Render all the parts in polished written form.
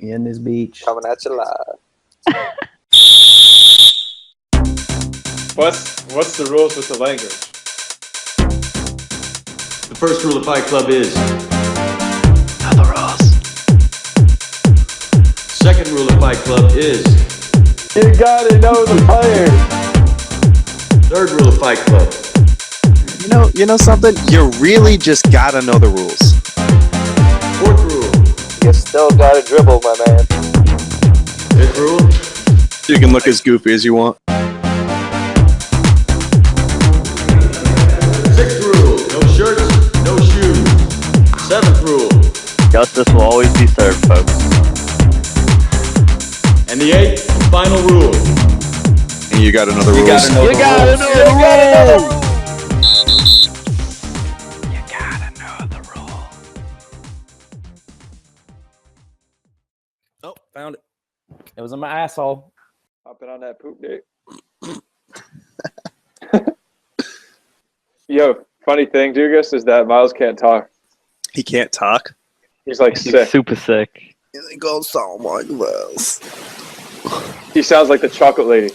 We in this beach. Coming at you live. What's the rules with the language? The first rule of Fight Club is Know the rules. second rule of Fight Club is You gotta know the players. third rule of Fight Club. You know something? You really just gotta know the rules. Fourth rule. You still gotta dribble, my man. Fifth rule. You can look as goofy as you want. Sixth rule. No shirts, no shoes. Seventh rule. Justice will always be served, folks. And the eighth and final rule. And you gotta know the rules. You gotta know the rules. You gotta know the rule. Oh, found it. It was in my asshole. Hopping on that poop dick. Yo, funny thing, Dugas, is that Miles can't talk. He can't talk. He's like He's sick. super sick. He goes someone else. He sounds like the chocolate lady.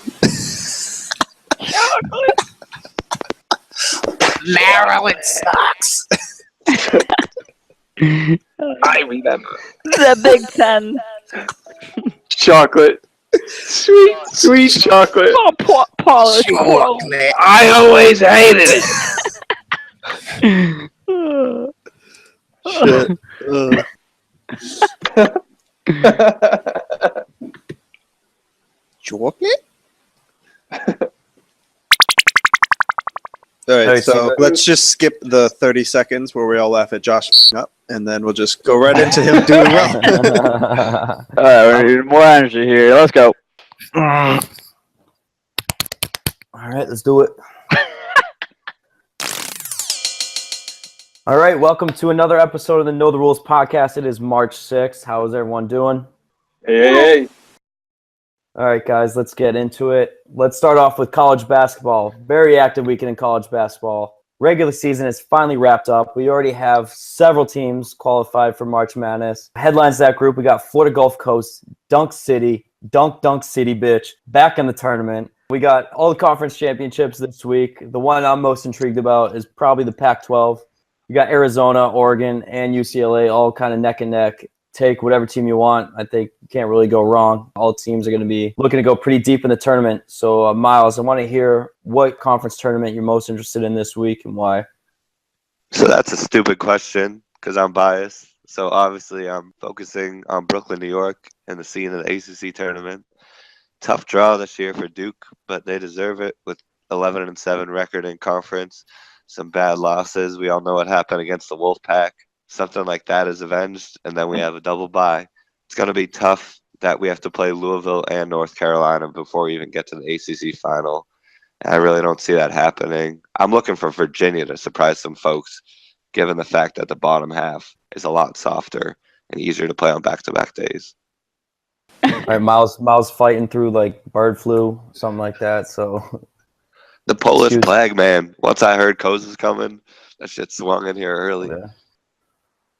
Maryland sucks. I remember. The Big Ten. Chocolate. Sweet chocolate. Oh, polish. I always hated it. Chocolate? All right, so let's just skip the 30 seconds where we all laugh at Josh up, and then we'll just go right into him doing well. All right, we need more energy here. Let's go. All right, let's do it. All right, welcome to another episode of the Know the Rules podcast. It is March 6th. How is everyone doing? Hey. All right, guys, let's get into it. Let's start off with college basketball. Very active weekend in college basketball. Regular season is finally wrapped up. We already have several teams qualified for March Madness. Headlines that group, we got Florida Gulf Coast, Dunk City, Dunk City, bitch, back in the tournament. We got all the conference championships this week. The one I'm most intrigued about is probably the Pac-12. You got Arizona, Oregon, and UCLA all kind of neck and neck. Take whatever team you want. I think you can't really go wrong. All teams are going to be looking to go pretty deep in the tournament. So, Miles, I want to hear what conference tournament you're most interested in this week and why. So that's a stupid question because I'm biased. So obviously I'm focusing on Brooklyn, New York, and the scene of the ACC tournament. Tough draw this year for Duke, but they deserve it with 11-7 record in conference. Some bad losses. We all know what happened against the Wolfpack. Something like that is avenged, and then we have a double bye. It's going to be tough that we have to play Louisville and North Carolina before we even get to the ACC final. And I really don't see that happening. I'm looking for Virginia to surprise some folks, given the fact that the bottom half is a lot softer and easier to play on back-to-back days. All right, Miles fighting through like bird flu, something like that. So The Polish plague, man. Once I heard Coase was coming, that shit swung in here early. Yeah.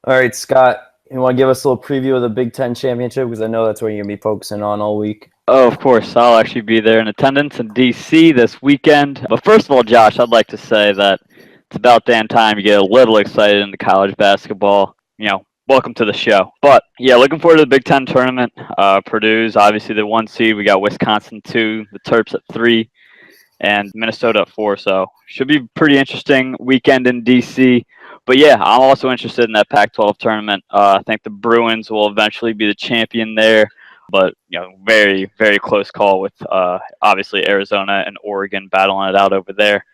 All right, Scott, you want to give us a little preview of the Big Ten Championship? Because I know that's what you're going to be focusing on all week. Oh, of course. I'll actually be there in attendance in D.C. this weekend. But first of all, Josh, I'd like to say that it's about damn time you get a little excited into college basketball. Welcome to the show. But, yeah, looking forward to the Big Ten tournament. Purdue's obviously the 1 seed. We got Wisconsin 2, the Terps at 3, and Minnesota at 4. So should be a pretty interesting weekend in D.C. But, yeah, I'm also interested in that Pac-12 tournament. I think the Bruins will eventually be the champion there. But, very, very close call with, obviously, Arizona and Oregon battling it out over there.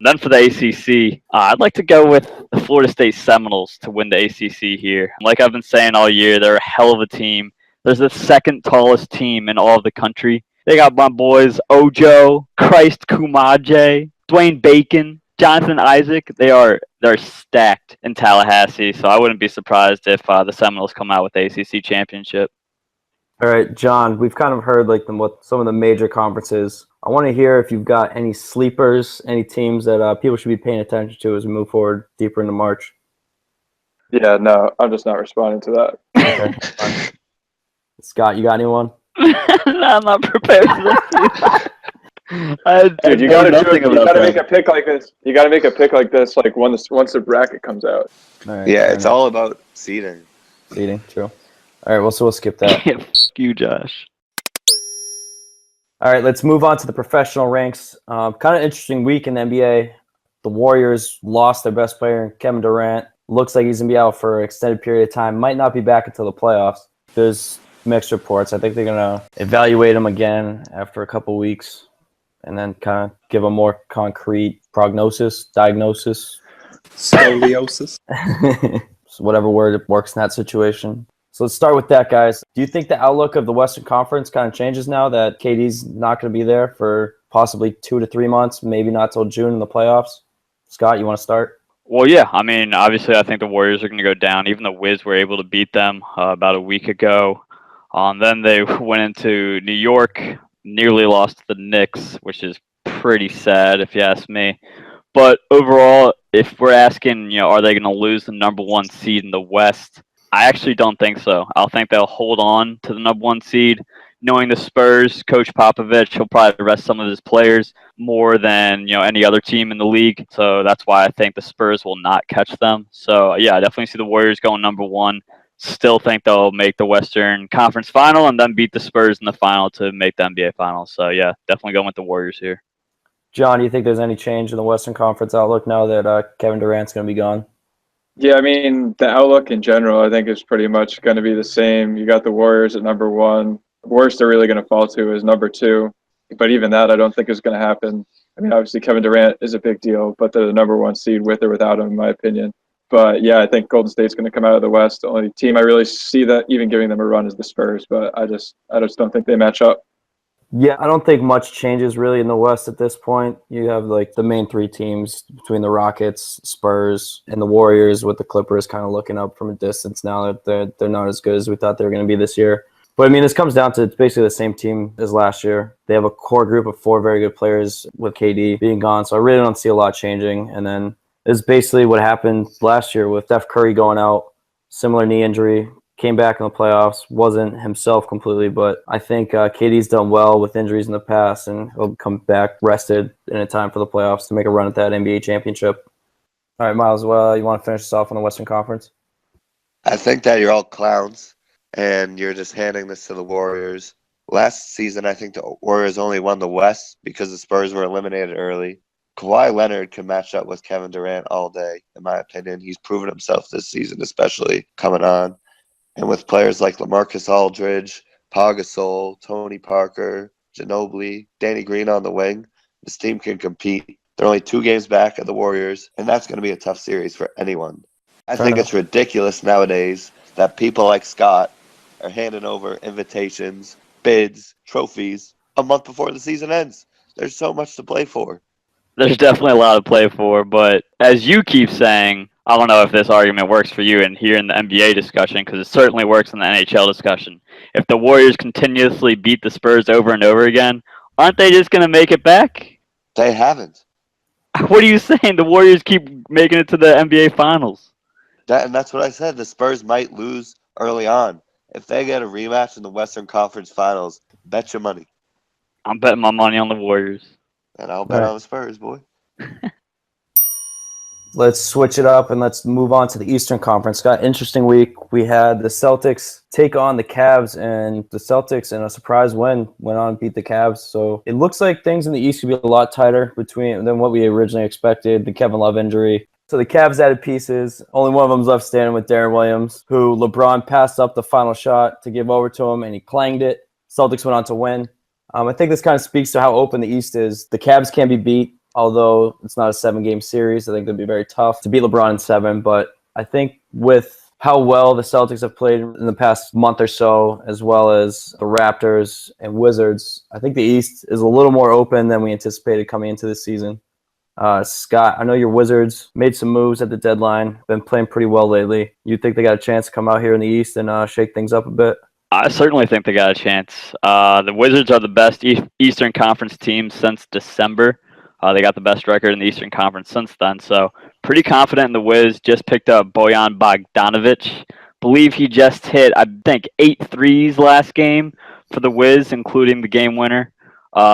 And then for the ACC, I'd like to go with the Florida State Seminoles to win the ACC here. Like I've been saying all year, they're a hell of a team. They're the second tallest team in all of the country. They got my boys Ojo, Christ Kumaje, Dwayne Bacon, Jonathan Isaac. They're stacked in Tallahassee, so I wouldn't be surprised if the Seminoles come out with the ACC championship. All right, John, we've kind of heard what some of the major conferences. I want to hear if you've got any sleepers, any teams that people should be paying attention to as we move forward deeper into March. Yeah, no, I'm just not responding to that. Okay. Scott, you got anyone? No, I'm not prepared for this. Dude, you gotta make a pick like this. You gotta make a pick like this, like once the bracket comes out. All right, Yeah, fair it's enough. all about seeding. Seeding, true. All right, well, so we'll skip that. Fuck you, Josh. All right, let's move on to the professional ranks. Kind of interesting week in the NBA. The Warriors lost their best player, Kevin Durant. Looks like he's going to be out for an extended period of time. Might not be back until the playoffs. There's mixed reports. I think they're going to evaluate him again after a couple weeks and then kind of give a more concrete diagnosis. Scoliosis. So whatever word works in that situation. So let's start with that, guys. Do you think the outlook of the Western Conference kind of changes now that KD's not going to be there for possibly 2 to 3 months, maybe not till June in the playoffs? Scott, you want to start? Well, yeah. I mean, obviously, I think the Warriors are going to go down. Even the Wiz were able to beat them about a week ago. Then they went into New York, nearly lost to the Knicks, which is pretty sad if you ask me. But overall, if we're asking, are they going to lose the number 1 seed in the West? I actually don't think so. I think they'll hold on to the number 1 seed. Knowing the Spurs, Coach Popovich, he'll probably rest some of his players more than any other team in the league. So that's why I think the Spurs will not catch them. So yeah, I definitely see the Warriors going number 1. Still think they'll make the Western Conference Final and then beat the Spurs in the final to make the NBA Finals. So yeah, definitely going with the Warriors here. John, do you think there's any change in the Western Conference outlook now that Kevin Durant's going to be gone? Yeah, I mean, the outlook in general, I think, is pretty much going to be the same. You got the Warriors at number 1. The worst they're really going to fall to is number 2. But even that, I don't think is going to happen. I mean, obviously, Kevin Durant is a big deal, but they're the number 1 seed with or without him, in my opinion. But yeah, I think Golden State's going to come out of the West. The only team I really see that even giving them a run is the Spurs, but I just don't think they match up. Yeah, I don't think much changes really in the West at this point. You have like the main 3 teams between the Rockets, Spurs, and the Warriors, with the Clippers kind of looking up from a distance now that they're not as good as we thought they were going to be this year. But I mean, this comes down to it's basically the same team as last year. They have a core group of 4 very good players with KD being gone, so I really don't see a lot changing. And then it's basically what happened last year with Steph Curry going out, similar knee injury. Came back in the playoffs, wasn't himself completely, but I think KD's done well with injuries in the past, and he'll come back rested in time for the playoffs to make a run at that NBA championship. All right, Miles, you want to finish us off on the Western Conference? I think that you're all clowns, and you're just handing this to the Warriors. Last season, I think the Warriors only won the West because the Spurs were eliminated early. Kawhi Leonard can match up with Kevin Durant all day, in my opinion. He's proven himself this season, especially coming on. And with players like LaMarcus Aldridge, Pau Gasol, Tony Parker, Ginobili, Danny Green on the wing, this team can compete. They're only 2 games back of the Warriors, and that's going to be a tough series for anyone. I think it's ridiculous nowadays that people like Scott are handing over invitations, bids, trophies a month before the season ends. There's so much to play for. There's definitely a lot to play for, but as you keep saying, I don't know if this argument works for you and here in the NBA discussion, because it certainly works in the NHL discussion. If the Warriors continuously beat the Spurs over and over again, aren't they just going to make it back? They haven't. What are you saying? The Warriors keep making it to the NBA Finals. And that's what I said. The Spurs might lose early on. If they get a rematch in the Western Conference Finals, bet your money. I'm betting my money on the Warriors. And I'll bet on the Spurs, boy. Let's switch it up and let's move on to the Eastern Conference. Got an interesting week. We had the Celtics take on the Cavs, and the Celtics, in a surprise win, went on and beat the Cavs. So it looks like things in the East could be a lot tighter than what we originally expected. The Kevin Love injury. So the Cavs added pieces. Only one of them's left standing with Darren Williams, who LeBron passed up the final shot to give over to him, and he clanged it. Celtics went on to win. I think this kind of speaks to how open the East is. The Cavs can be beat. Although it's not a 7-game series, I think it'd be very tough to beat LeBron in 7. But I think with how well the Celtics have played in the past month or so, as well as the Raptors and Wizards, I think the East is a little more open than we anticipated coming into this season. Scott, I know your Wizards made some moves at the deadline, been playing pretty well lately. You think they got a chance to come out here in the East and shake things up a bit? I certainly think they got a chance. The Wizards are the best Eastern Conference team since December. They got the best record in the Eastern Conference since then, so pretty confident in the Wiz. Just picked up Bojan Bogdanovic, believe he just hit, I think, 8 threes last game for the Wiz, including the game winner.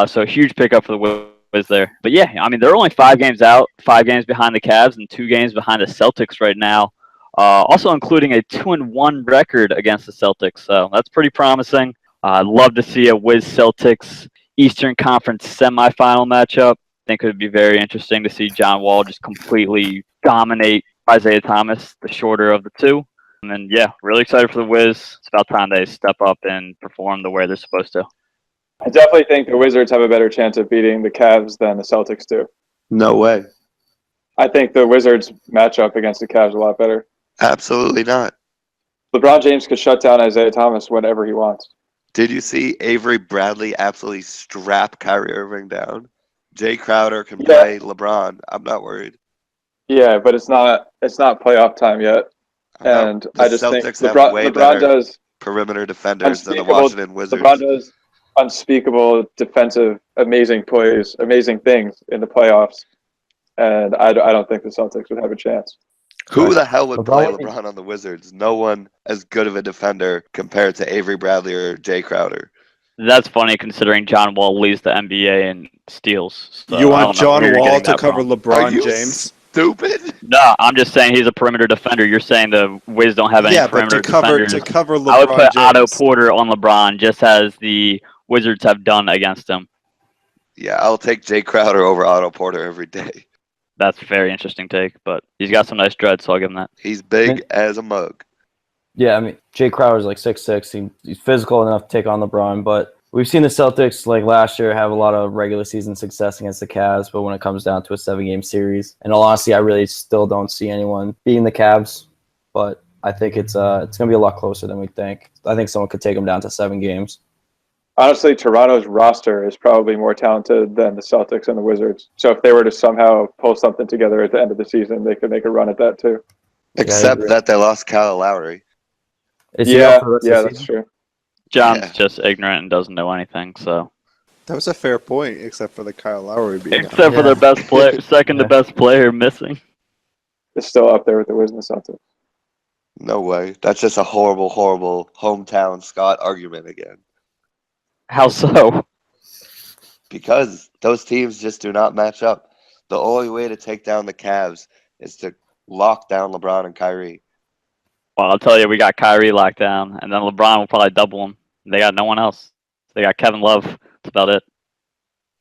So a huge pickup for the Wiz there. But yeah, I mean, they're only 5 games out, 5 games behind the Cavs, and 2 games behind the Celtics right now. Also including a 2-1 record against the Celtics. So that's pretty promising. I'd love to see a Wiz Celtics Eastern Conference semifinal matchup. I think it would be very interesting to see John Wall just completely dominate Isaiah Thomas, the shorter of the two. And then, yeah, really excited for the Wiz. It's about time they step up and perform the way they're supposed to. I definitely think the Wizards have a better chance of beating the Cavs than the Celtics do. No way. I think the Wizards match up against the Cavs a lot better. Absolutely not. LeBron James could shut down Isaiah Thomas whenever he wants. Did you see Avery Bradley absolutely strap Kyrie Irving down? Jay Crowder can play LeBron. I'm not worried. Yeah, but it's not playoff time yet. And I just think LeBron does perimeter defenders than the Washington Wizards. LeBron does unspeakable defensive, amazing plays, amazing things in the playoffs. And I don't think the Celtics would have a chance. Who the hell would play LeBron on the Wizards? No one as good of a defender compared to Avery Bradley or Jay Crowder. That's funny considering John Wall leads the NBA in steals. So you want John Wall to cover LeBron James? Stupid? No, I'm just saying he's a perimeter defender. You're saying the Wiz don't have any perimeter defenders. To cover LeBron I would put James. Otto Porter on LeBron just as the Wizards have done against him. Yeah, I'll take Jay Crowder over Otto Porter every day. That's a very interesting take, but he's got some nice dreads, so I'll give him that. He's big as a mug. Yeah, I mean, Jay Crowder's like 6'6". He's physical enough to take on LeBron, but we've seen the Celtics, like last year, have a lot of regular season success against the Cavs, but when it comes down to a 7-game series, in all honesty, I really still don't see anyone beating the Cavs, but I think it's going to be a lot closer than we think. I think someone could take them down to 7 games. Honestly, Toronto's roster is probably more talented than the Celtics and the Wizards. So if they were to somehow pull something together at the end of the season, they could make a run at that too. Except that they lost Kyle Lowry. That's true. John's just ignorant and doesn't know anything, so. That was a fair point, except for the Kyle Lowry being Except for their best player, second to best player missing. It's still up there with the Wiz and the Celtics. No way. That's just a horrible, horrible hometown Scott argument again. How so? Because those teams just do not match up. The only way to take down the Cavs is to lock down LeBron and Kyrie. Well, I'll tell you, we got Kyrie locked down, and then LeBron will probably double him. They got no one else. They got Kevin Love. That's about it.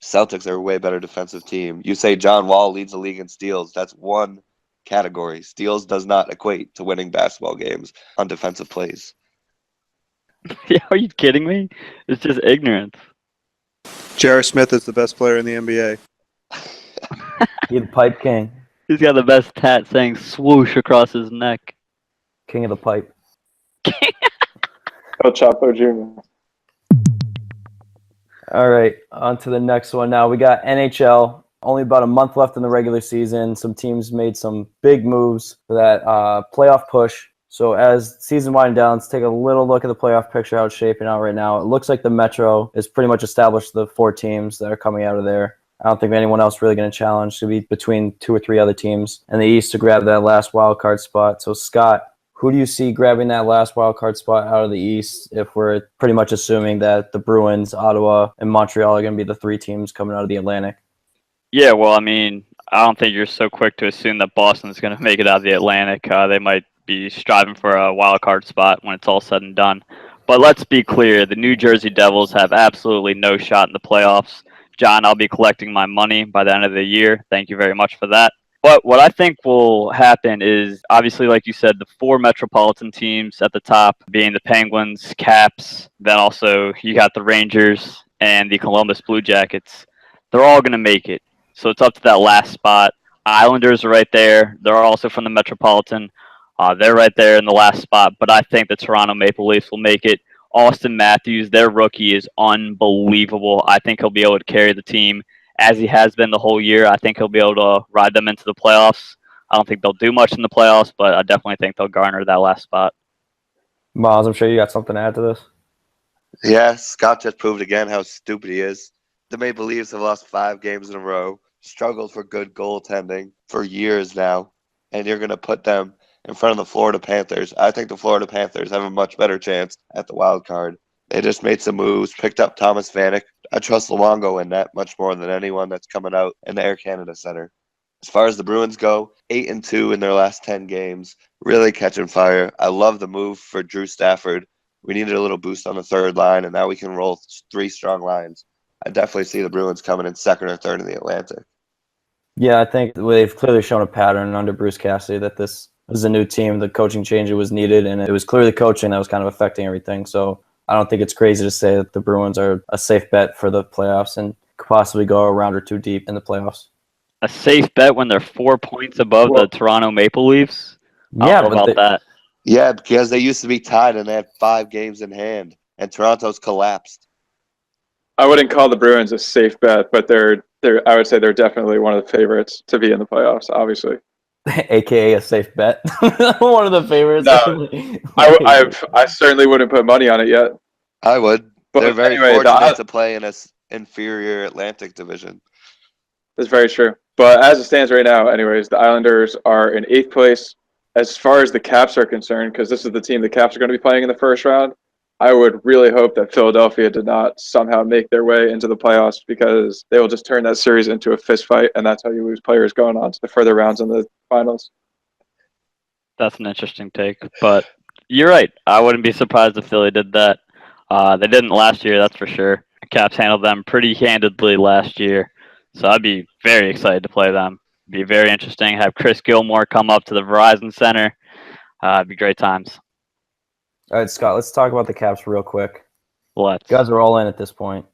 Celtics are a way better defensive team. You say John Wall leads the league in steals. That's one category. Steals does not equate to winning basketball games on defensive plays. Yeah, are you kidding me? It's just ignorance. J.R. Smith is the best player in the NBA. He's the pipe king. He's got the best tat saying swoosh across his neck. King of the pipe. El Chapo Jr. All right, on to the next one now. We got NHL. Only about a month left in the regular season. Some teams made some big moves for that playoff push. So as season winding down, let's take a little look at the playoff picture, how it's shaping out right now. It looks like the Metro is pretty much established, the 4 teams that are coming out of there. I don't think anyone else really going to challenge. To be between 2 or 3 other teams in the East to grab that last wild card spot. So Scott, who do you see grabbing that last wild card spot out of the East if we're pretty much assuming that the Bruins, Ottawa, and Montreal are going to be the 3 teams coming out of the Atlantic? Yeah, well, I mean, I don't think you're so quick to assume that Boston's going to make it out of the Atlantic. They might be striving for a wild card spot when it's all said and done. But let's be clear, the New Jersey Devils have absolutely no shot in the playoffs. John, I'll be collecting my money by the end of the year. Thank you very much for that. But what I think will happen is, obviously, like you said, the 4 metropolitan teams at the top being the Penguins, Caps, then also you got the Rangers and the Columbus Blue Jackets. They're all going to make it. So it's up to that last spot. Islanders are right there. They're also from the metropolitan. They're right there in the last spot, but I think the Toronto Maple Leafs will make it. Austin Matthews, their rookie, is unbelievable. I think he'll be able to carry the team as he has been the whole year. I think he'll be able to ride them into the playoffs. I don't think they'll do much in the playoffs, but I definitely think they'll garner that last spot. Miles, I'm sure you got something to add to this. Yeah, Scott just proved again how stupid he is. The Maple Leafs have lost 5 games in a row, struggled for good goaltending for years now, and you're going to put them in front of the Florida Panthers. I think the Florida Panthers have a much better chance at the wild card. They just made some moves, picked up Thomas Vanek. I trust Luongo in net much more than anyone that's coming out in the Air Canada Center. As far as the Bruins go, 8-2 in their last 10 games, really catching fire. I love the move for Drew Stafford. We needed a little boost on the third line, and now we can roll 3 strong lines. I definitely see the Bruins coming in second or third in the Atlantic. Yeah, I think they've clearly shown a pattern under Bruce Cassidy that this is a new team. The coaching change was needed, and it was clearly coaching that was kind of affecting everything. So I don't think it's crazy to say that the Bruins are a safe bet for the playoffs and could possibly go a round or two deep in the playoffs. A safe bet when they're 4 points above the Toronto Maple Leafs? I don't know about that. Yeah, because they used to be tied and they had 5 games in hand, and Toronto's collapsed. I wouldn't call the Bruins a safe bet, but I would say they're definitely one of the favorites to be in the playoffs, obviously. AKA a safe bet. One of the favorites. No, I certainly wouldn't put money on it yet. I would. But they're very fortunate to play in an inferior Atlantic division. That's very true. But as it stands right now, anyways, the Islanders are in 8th place. As far as the Caps are concerned, because this is the team the Caps are going to be playing in the first round, I would really hope that Philadelphia did not somehow make their way into the playoffs, because they will just turn that series into a fist fight, and that's how you lose players going on to the further rounds in the finals. That's an interesting take, but you're right. I wouldn't be surprised if Philly did that. They didn't last year, that's for sure. The Caps handled them pretty handedly last year, so I'd be very excited to play them. It'd be very interesting. Have Chris Gilmore come up to the Verizon Center. It'd be great times. All right, Scott, let's talk about the Caps real quick. Let's. You guys are all in at this point.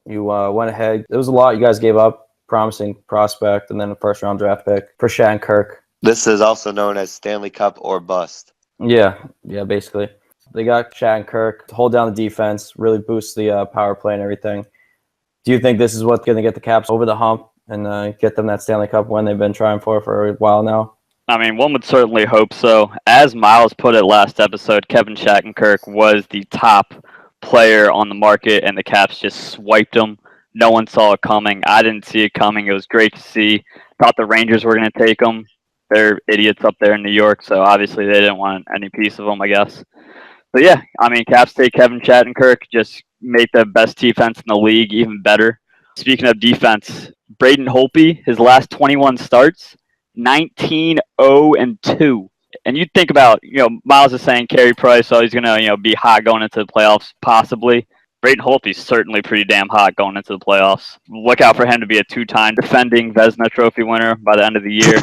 You went ahead. It was a lot you guys gave up, promising prospect, and then a first-round draft pick for Shattenkirk. This is also known as Stanley Cup or bust. Yeah, basically. They got Shattenkirk to hold down the defense, really boost the power play and everything. Do you think this is what's going to get the Caps over the hump and get them that Stanley Cup win they've been trying for a while now? I mean, one would certainly hope so. As Miles put it last episode, Kevin Shattenkirk was the top player on the market, and the Caps just swiped him. No one saw it coming. I didn't see it coming. It was great to see. Thought the Rangers were going to take him. They're idiots up there in New York, so obviously they didn't want any piece of him, I guess. But yeah, I mean, Caps take Kevin Shattenkirk, just make the best defense in the league even better. Speaking of defense, Braden Holtby, his last 21 starts, 19-0-2. And you think about, Miles is saying Carey Price, so he's going to, be hot going into the playoffs, possibly. Braden Holtby's certainly pretty damn hot going into the playoffs. Look out for him to be a 2-time defending Vezina Trophy winner by the end of the year.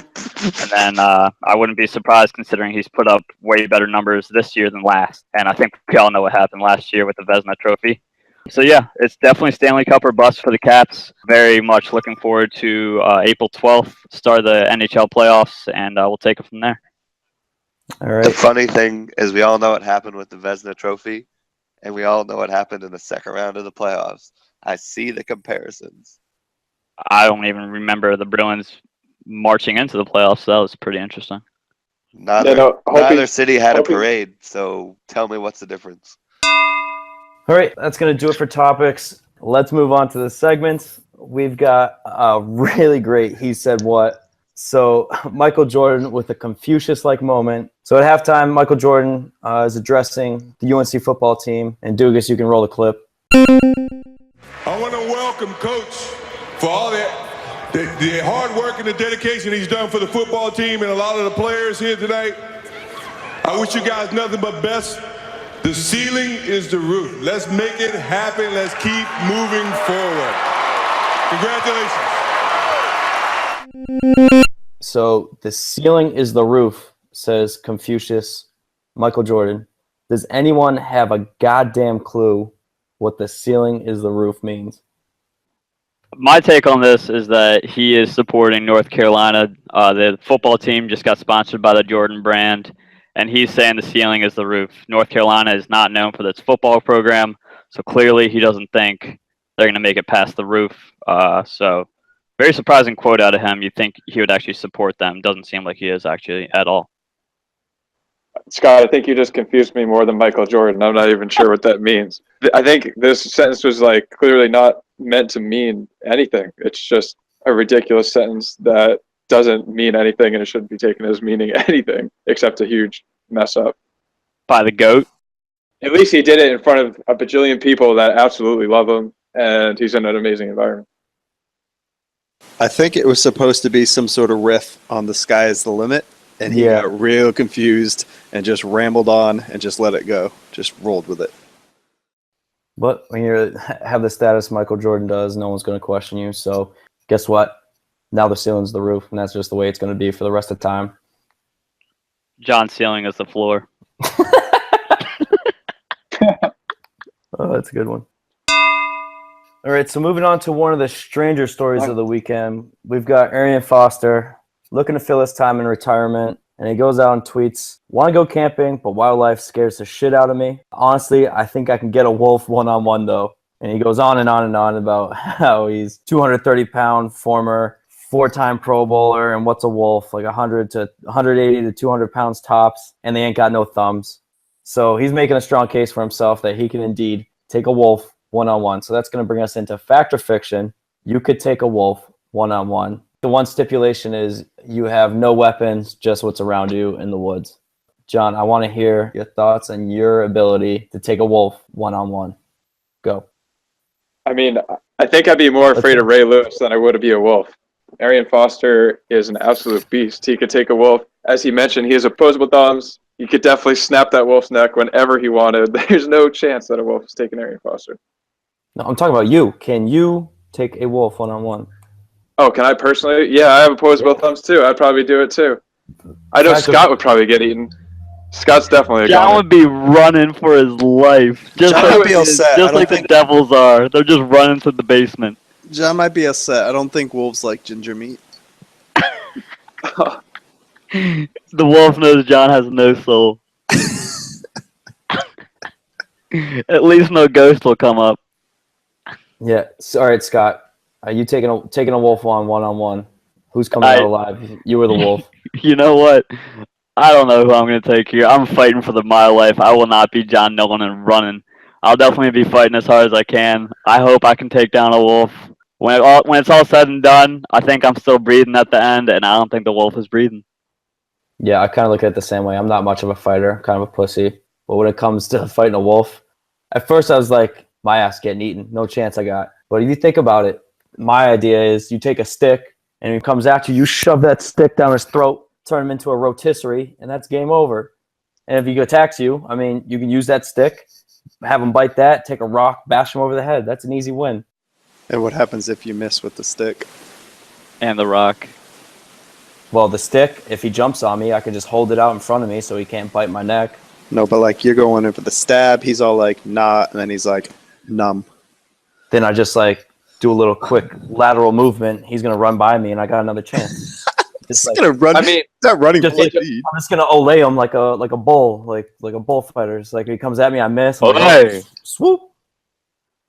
And then I wouldn't be surprised considering he's put up way better numbers this year than last. And I think we all know what happened last year with the Vezina Trophy. So yeah, it's definitely Stanley Cup or bust for the Caps. Very much looking forward to April 12th, start of the NHL playoffs, and we'll take it from there. All right. The funny thing is we all know what happened with the Vezina Trophy, and we all know what happened in the second round of the playoffs. I see the comparisons. I don't even remember the Bruins marching into the playoffs, so that was pretty interesting. Neither city had a parade, so tell me what's the difference. All right, that's going to do it for topics. Let's move on to the segments. We've got a really great He Said What. So Michael Jordan with a Confucius-like moment. So at halftime, Michael Jordan is addressing the UNC football team. And Dugas, you can roll the clip. I want to welcome Coach for all the hard work and the dedication he's done for the football team and a lot of the players here tonight. I wish you guys nothing but best. The ceiling is the roof. Let's make it happen. Let's keep moving forward. Congratulations. So the ceiling is the roof, says Confucius, Michael Jordan. Does anyone have a goddamn clue what the ceiling is the roof means? My take on this is that he is supporting North Carolina. The football team just got sponsored by the Jordan brand, and he's saying the ceiling is the roof. North Carolina is not known for its football program, so clearly he doesn't think they're going to make it past the roof. So very surprising quote out of him. You'd think he would actually support them. Doesn't seem like he is actually at all. Scott, I think you just confused me more than Michael Jordan. I'm not even sure what that means. I think this sentence was clearly not meant to mean anything. It's just a ridiculous sentence that doesn't mean anything, and it shouldn't be taken as meaning anything except a huge mess up. By the GOAT. At least he did it in front of a bajillion people that absolutely love him, and he's in an amazing environment. I think it was supposed to be some sort of riff on the sky is the limit, and he got real confused and just rambled on and just let it go. Just rolled with it. But when you have the status Michael Jordan does, no one's going to question you. So guess what? Now the ceiling's the roof, and that's just the way it's going to be for the rest of the time. John's ceiling is the floor. Oh, that's a good one. All right, so moving on to one of the stranger stories of the weekend. We've got Arian Foster looking to fill his time in retirement, and he goes out and tweets, "Want to go camping, but wildlife scares the shit out of me. Honestly, I think I can get a wolf one-on-one, though." And he goes on and on and on about how he's 230-pound former 4-time Pro Bowler, and what's a wolf, like 100 to 180 to 200 pounds tops, and they ain't got no thumbs. So he's making a strong case for himself that he can indeed take a wolf one-on-one. So that's going to bring us into fact or fiction. You could take a wolf one-on-one. The one stipulation is you have no weapons, just what's around you in the woods. John, I want to hear your thoughts on your ability to take a wolf one-on-one. Go. I mean, I think I'd be more afraid of Ray Lewis than I would to be a wolf. Arian Foster is an absolute beast. He could take a wolf. As he mentioned, he has opposable thumbs. He could definitely snap that wolf's neck whenever he wanted. There's no chance that a wolf is taking Arian Foster. No, I'm talking about you. Can you take a wolf one-on-one? Oh, can I personally? Yeah, I have opposable thumbs too. I'd probably do it too. I know Scott would probably get eaten. Scott's definitely a John goner. would be running for his life. Just John like, might be upset. just like the Devils are. They're just running to the basement. John might be upset. I don't think wolves like ginger meat. The wolf knows John has no soul. At least no ghost will come up. Yeah. So, all right, Scott. Are you taking a wolf one-on-one? Who's coming out alive? You or the wolf? You know what? I don't know who I'm going to take here. I'm fighting for my life. I will not be John Nolan and running. I'll definitely be fighting as hard as I can. I hope I can take down a wolf. When it's all said and done, I think I'm still breathing at the end, and I don't think the wolf is breathing. Yeah, I kind of look at it the same way. I'm not much of a fighter. I'm kind of a pussy. But when it comes to fighting a wolf, at first I was like, my ass getting eaten. No chance I got. But if you think about it, my idea is you take a stick, and when he comes at you, you shove that stick down his throat, turn him into a rotisserie, and that's game over. And if he attacks you, I mean, you can use that stick, have him bite that, take a rock, bash him over the head. That's an easy win. And what happens if you miss with the stick? And the rock. Well, the stick, if he jumps on me, I can just hold it out in front of me so he can't bite my neck. No, but like you're going in for the stab. He's all like, nah, and then he's like, numb. Then I just like do a little quick lateral movement. He's going to run by me, and I got another chance. He's like, gonna run. I mean, not running. I'm just gonna olay him like a bull, like a bullfighter. It's like if he comes at me, I miss. Olay. Swoop.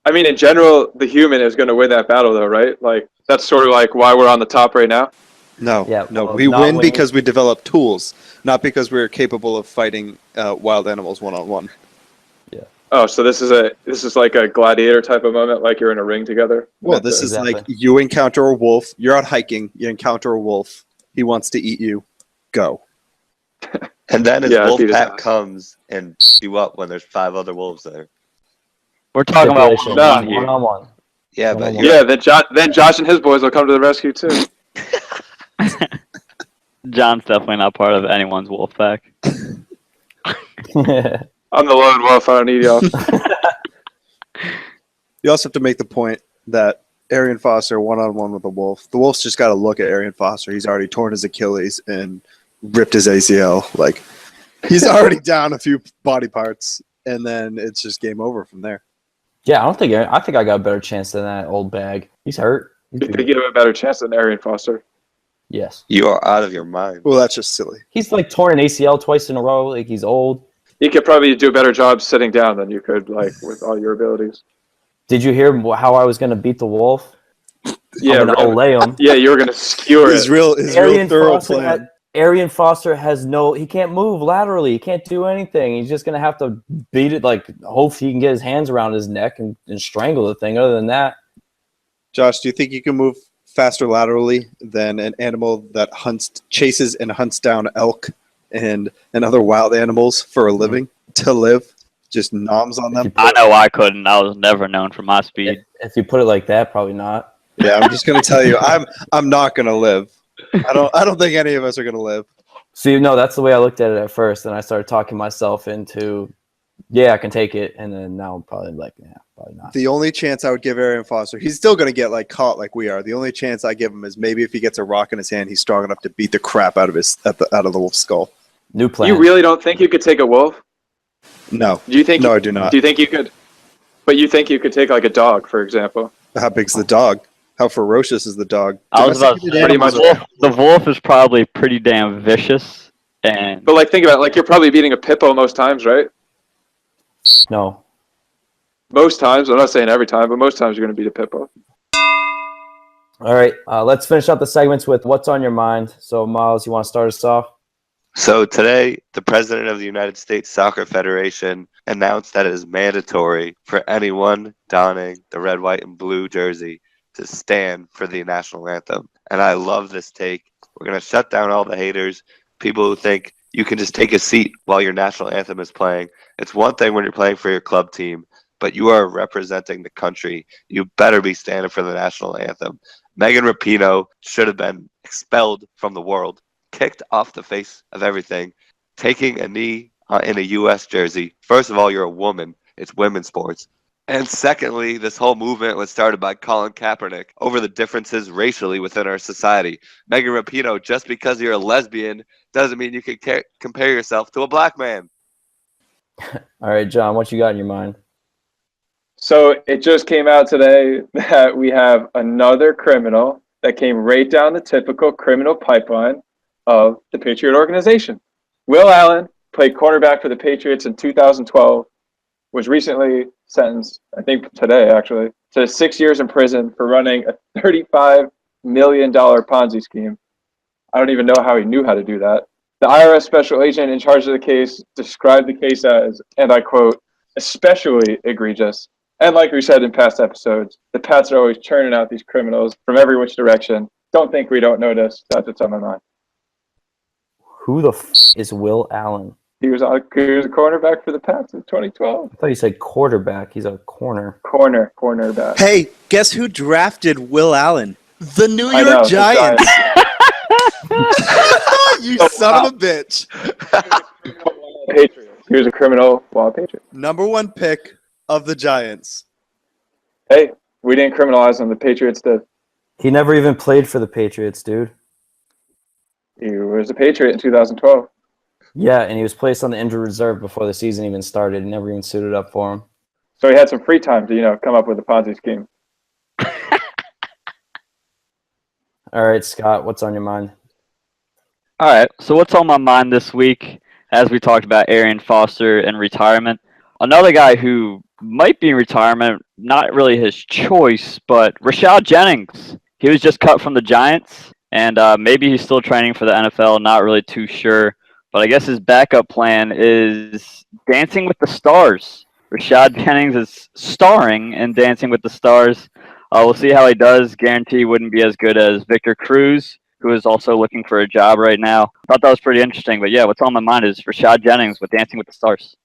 I mean, in general, the human is going to win that battle, though, right? Like that's sort of like why we're on the top right now. No, Yeah, no, well, we not win winning. because we develop tools, not because we're capable of fighting wild animals one-on-one. Oh, so this is like a gladiator type of moment, like you're in a ring together. Well, this is like you encounter a wolf. You're out hiking. You encounter a wolf. He wants to eat you. Go. And then his Yeah, wolf beat his pack ass. comes and beats you up when there's 5 other wolves there. We're talking about Stipulation, one here. one-on-one. Yeah, but One-on-one. you're, Yeah, then Josh and his boys will come to the rescue too. John's definitely not part of anyone's wolf pack. I'm the lone wolf. I don't need y'all. You also have to make the point that Arian Foster one-on-one with a wolf. The wolf's just got to look at Arian Foster. He's already torn his Achilles and ripped his ACL. Like he's already down a few body parts, and then it's just game over from there. Yeah, I think I got a better chance than that old bag. He's hurt. You could give him a better chance than Arian Foster. Yes. you are out of your mind. Well, that's just silly. He's like torn an ACL twice in a row. Like he's old. You could probably do a better job sitting down than you could, like with all your abilities. Did you hear how I was going to beat the wolf? Yeah, I'm going to olay him. yeah, you were gonna skewer His it. real thorough Foster plan. Arian Foster has he can't move laterally. He can't do anything. He's just going to have to beat it, like, hope he can get his hands around his neck and strangle the thing. Other than that, Josh, do you think you can move faster laterally than an animal that chases and hunts down elk and other wild animals for a living to live, just noms on them. I know I couldn't. I was never known for my speed. If you put it like that, probably not. Yeah, I'm just gonna tell you, I'm not gonna live. I don't think any of us are gonna live. So that's the way I looked at it at first, and I started talking myself into, yeah, I can take it, and then now I'm probably like, yeah, probably not. The only chance I would give Arian Foster, he's still gonna get like caught like we are. The only chance I give him is maybe if he gets a rock in his hand, he's strong enough to beat the crap out of the wolf's skull. New plan. You really don't think you could take a wolf? No. Do you think? No, I do not. Do you think you could? But you think you could take like a dog, for example? How big's the dog? How ferocious is the dog? I was about to say, Pretty much. the wolf is probably pretty damn vicious. But like, think about it. Like, you're probably beating a Pippo most times, right? No. Most times. I'm not saying every time, but most times you're going to beat a Pippo. All right, let's finish up the segments with what's on your mind. So, Miles, you want to start us off? So today, the president of the United States Soccer Federation announced that it is mandatory for anyone donning the red, white, and blue jersey to stand for the national anthem. And I love this take. We're going to shut down all the haters, people who think you can just take a seat while your national anthem is playing. It's one thing when you're playing for your club team, but you are representing the country. You better be standing for the national anthem. Megan Rapinoe should have been expelled from the world, kicked off the face of everything, taking a knee in a U.S. jersey. First of all, you're a woman. It's women's sports. And secondly, this whole movement was started by Colin Kaepernick over the differences racially within our society. Megan Rapinoe, just because you're a lesbian doesn't mean you can compare yourself to a black man. All right, John, what you got in your mind? So it just came out today that we have another criminal that came right down the typical criminal pipeline of the Patriot organization. Will Allen played cornerback for the Patriots in 2012, was recently sentenced, I think today actually, to 6 years in prison for running a $35 million Ponzi scheme. I don't even know how he knew how to do that. The IRS special agent in charge of the case described the case as, and I quote, especially egregious. And like we said in past episodes, the Pats are always churning out these criminals from every which direction. Don't think we don't notice. That's what's on my mind. Who the is Will Allen? He was a cornerback for the Pats in 2012. I thought you said quarterback. He's a corner. Cornerback. Hey, guess who drafted Will Allen? The New I know, York the Giants. You son of a bitch. Patriot. He was a criminal while Patriot. Number one pick of the Giants. Hey, we didn't criminalize him. The Patriots did. He never even played for the Patriots, dude. He was a Patriot in 2012. Yeah, and he was placed on the injured reserve before the season even started. Never even suited up for him. So he had some free time to, come up with a Ponzi scheme. All right, Scott, what's on your mind? All right, so what's on my mind this week, as we talked about Arian Foster and retirement, another guy who might be in retirement, not really his choice, but Rashad Jennings. He was just cut from the Giants, and maybe he's still training for the NFL, not really too sure. But I guess his backup plan is Dancing with the Stars. Rashad Jennings is starring in Dancing with the Stars. We'll see how he does. Guarantee he wouldn't be as good as Victor Cruz, who is also looking for a job right now. I thought that was pretty interesting. But yeah, what's on my mind is Rashad Jennings with Dancing with the Stars.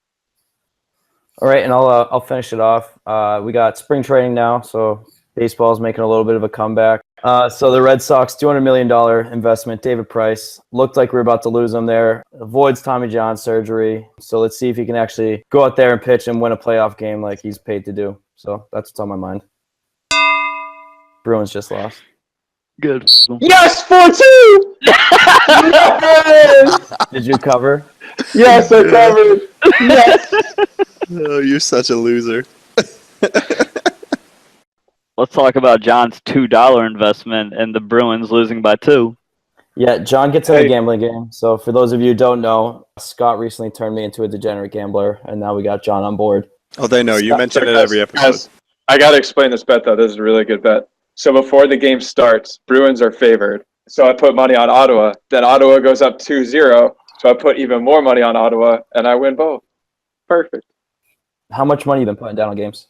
All right, and I'll finish it off. We got spring training now, so baseball's making a little bit of a comeback. So the Red Sox, $200 million investment, David Price. Looked like we were about to lose him there. Avoids Tommy John surgery. So let's see if he can actually go out there and pitch and win a playoff game like he's paid to do. So that's what's on my mind. Bruins just lost. Good. Yes, 4-2! Yes! Did you cover? Yes, I covered. Yes. Oh, you're such a loser. Let's talk about John's $2 investment and the Bruins losing by 2. Yeah, John gets in the gambling game. So for those of you who don't know, Scott recently turned me into a degenerate gambler, and now we got John on board. Oh, they know. You mention it every episode. I got to explain this bet, though. This is a really good bet. So before the game starts, Bruins are favored. So I put money on Ottawa. Then Ottawa goes up 2-0. So I put even more money on Ottawa, and I win both. Perfect. How much money you been putting down on games?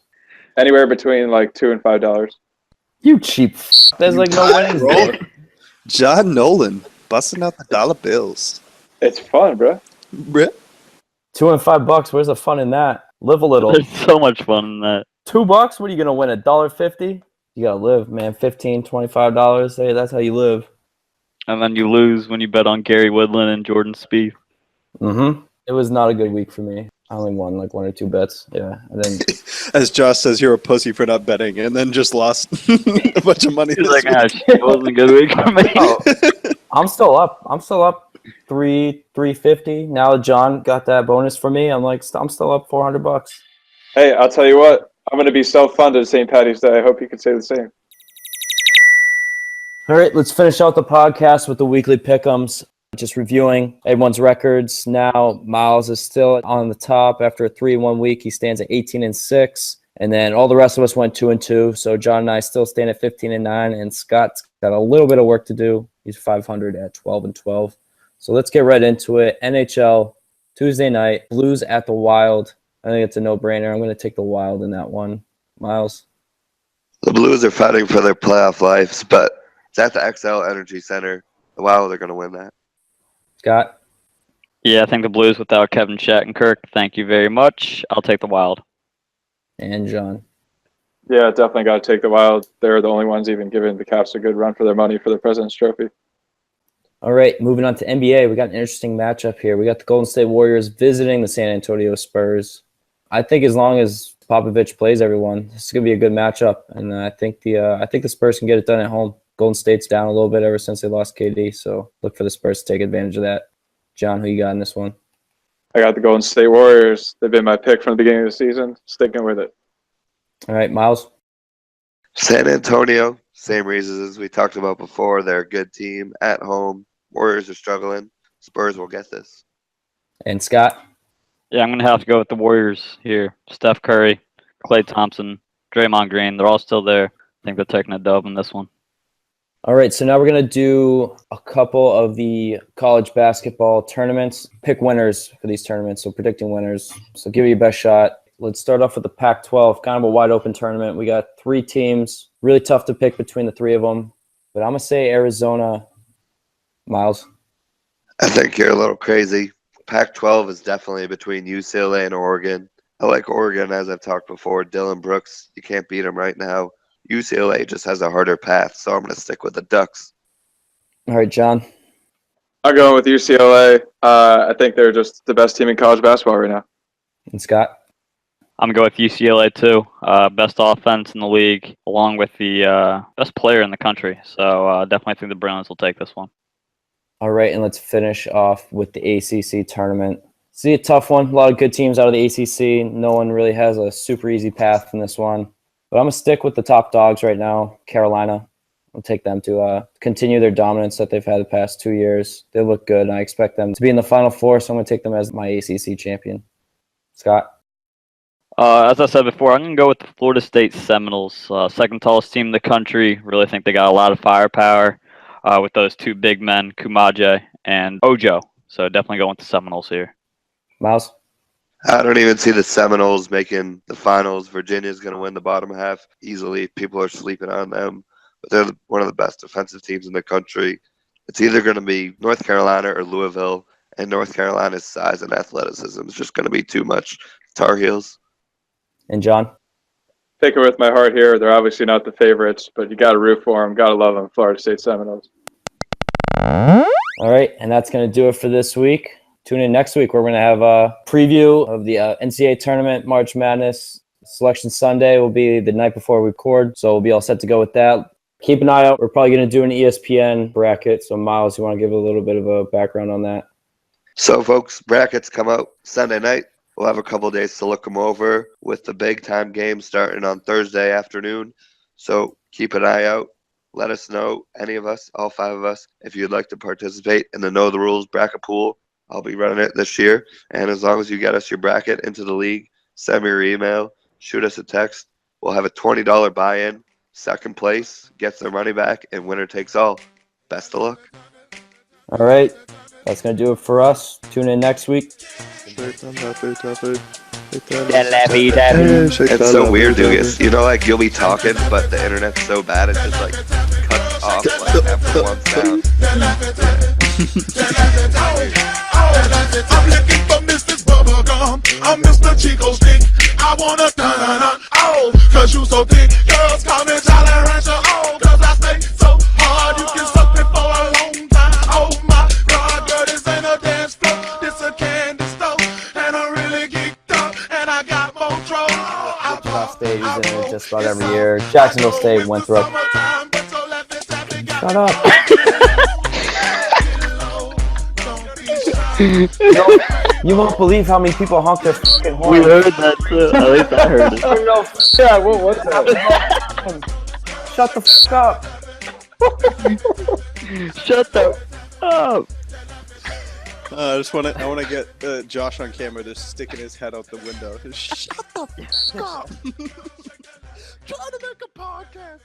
Anywhere between like $2 and $5. You cheap. There's like no winnings there. John Nolan busting out the dollar bills. It's fun, bro. Rip. $2 and $5. Where's the fun in that? Live a little. There's so much fun in that. $2. What are you gonna win? $1.50? You gotta live, man. $15, $25. Hey, that's how you live. And then you lose when you bet on Gary Woodland and Jordan Spieth. Mm-hmm. It was not a good week for me. I only won like 1 or 2 bets. Yeah, and then As Josh says, you're a pussy for not betting, and then just lost a bunch of money. He's this like, week. it wasn't a good week for me. Oh, I'm still up. $350. Now John got that bonus for me. I'm still up $400. Hey, I'll tell you what. I'm going to be self-funded St. Patty's Day. I hope you can say the same. All right, let's finish out the podcast with the weekly pick'ems. Just reviewing everyone's records. Now Miles is still on the top after a 3-1 week. He stands at 18-6, and then all the rest of us went 2-2. So John and I still stand at 15-9, and Scott's got a little bit of work to do. He's 500 at 12-12. So let's get right into it. NHL Tuesday night, Blues at the Wild. I think it's a no-brainer. I'm going to take the Wild in that one. Miles? The Blues are fighting for their playoff lives, but it's at the XL Energy Center. The Wild are going to win that. Scott? Yeah, I think the Blues without Kevin Shattenkirk. Thank you very much. I'll take the Wild. And John? Yeah, definitely got to take the Wild. They're the only ones even giving the Caps a good run for their money for the President's Trophy. All right, moving on to NBA. We got an interesting matchup here. We got the Golden State Warriors visiting the San Antonio Spurs. I think as long as Popovich plays everyone, this is going to be a good matchup, and I think the Spurs can get it done at home. Golden State's down a little bit ever since they lost KD, so look for the Spurs to take advantage of that. John, who you got in this one? I got the Golden State Warriors. They've been my pick from the beginning of the season. Sticking with it. All right, Miles? San Antonio, same reasons as we talked about before. They're a good team at home. Warriors are struggling. Spurs will get this. And Scott? Yeah, I'm going to have to go with the Warriors here. Steph Curry, Klay Thompson, Draymond Green. They're all still there. I think they're taking a dub in this one. All right, so now we're going to do a couple of the college basketball tournaments. Pick winners for these tournaments, so predicting winners. So give it your best shot. Let's start off with the Pac-12, kind of a wide-open tournament. We got 3 teams. Really tough to pick between the 3 of them. But I'm going to say Arizona. Miles? I think you're a little crazy. Pac-12 is definitely between UCLA and Oregon. I like Oregon, as I've talked before. Dylan Brooks, you can't beat him right now. UCLA just has a harder path, so I'm going to stick with the Ducks. All right, John? I'm going with UCLA. I think they're just the best team in college basketball right now. And Scott? I'm going to go with UCLA too. Best offense in the league, along with the best player in the country. So definitely think the Browns will take this one. All right, and let's finish off with the ACC tournament. See, a tough one. A lot of good teams out of the ACC. No one really has a super easy path in this one. But I'm going to stick with the top dogs right now, Carolina. I'll take them to continue their dominance that they've had the past 2 years. They look good, and I expect them to be in the Final Four, so I'm going to take them as my ACC champion. Scott? As I said before, I'm going to go with the Florida State Seminoles. Second tallest team in the country. Really think they got a lot of firepower with those 2 big men, Kumaje and Ojo. So definitely going with the Seminoles here. Miles? I don't even see the Seminoles making the finals. Virginia's going to win the bottom half easily. People are sleeping on them, but they're one of the best defensive teams in the country. It's either going to be North Carolina or Louisville, and North Carolina's size and athleticism is just going to be too much. Tar Heels. And John? Take it with my heart here. They're obviously not the favorites, but you got to root for them. Got to love them. Florida State Seminoles. All right, and that's going to do it for this week. Tune in next week. We're going to have a preview of the NCAA tournament, March Madness. Selection Sunday will be the night before we record, so we'll be all set to go with that. Keep an eye out. We're probably going to do an ESPN bracket. So, Miles, you want to give a little bit of a background on that? So, folks, brackets come out Sunday night. We'll have a couple days to look them over with the big-time game starting on Thursday afternoon. So keep an eye out. Let us know, any of us, all 5 of us, if you'd like to participate in the Know the Rules bracket pool. I'll be running it this year. And as long as you get us your bracket into the league, send me your email, shoot us a text. We'll have a $20 buy-in. Second place gets their money back, and winner takes all. Best of luck. All right. That's going to do it for us. Tune in next week. It's so weird, Dugas. You know, like you'll be talking, but the internet's so bad it just like cuts off like after one sound. I'm looking for Mrs. Bubblegum. I'm Mr. Chico Stick. I wanna dun-dun-dun. Oh, cause you so thick. Girls call me Jolly Rancher. Oh, cause I stay so hard. You can suck me for a long time. Oh my God, girl, this ain't a dance floor. This a candy store. And I'm really geeked up. And I got more trouble. Wichita State is in it just about every year. Jacksonville State, Winthrop. Shut up. You won't believe how many people honk their fucking horn. We heard that too. At least I heard it. Yeah, what was that? Shut the fuck up. Shut the up. I want to get Josh on camera just sticking his head out the window. Shut the fuck up. Trying to make a podcast.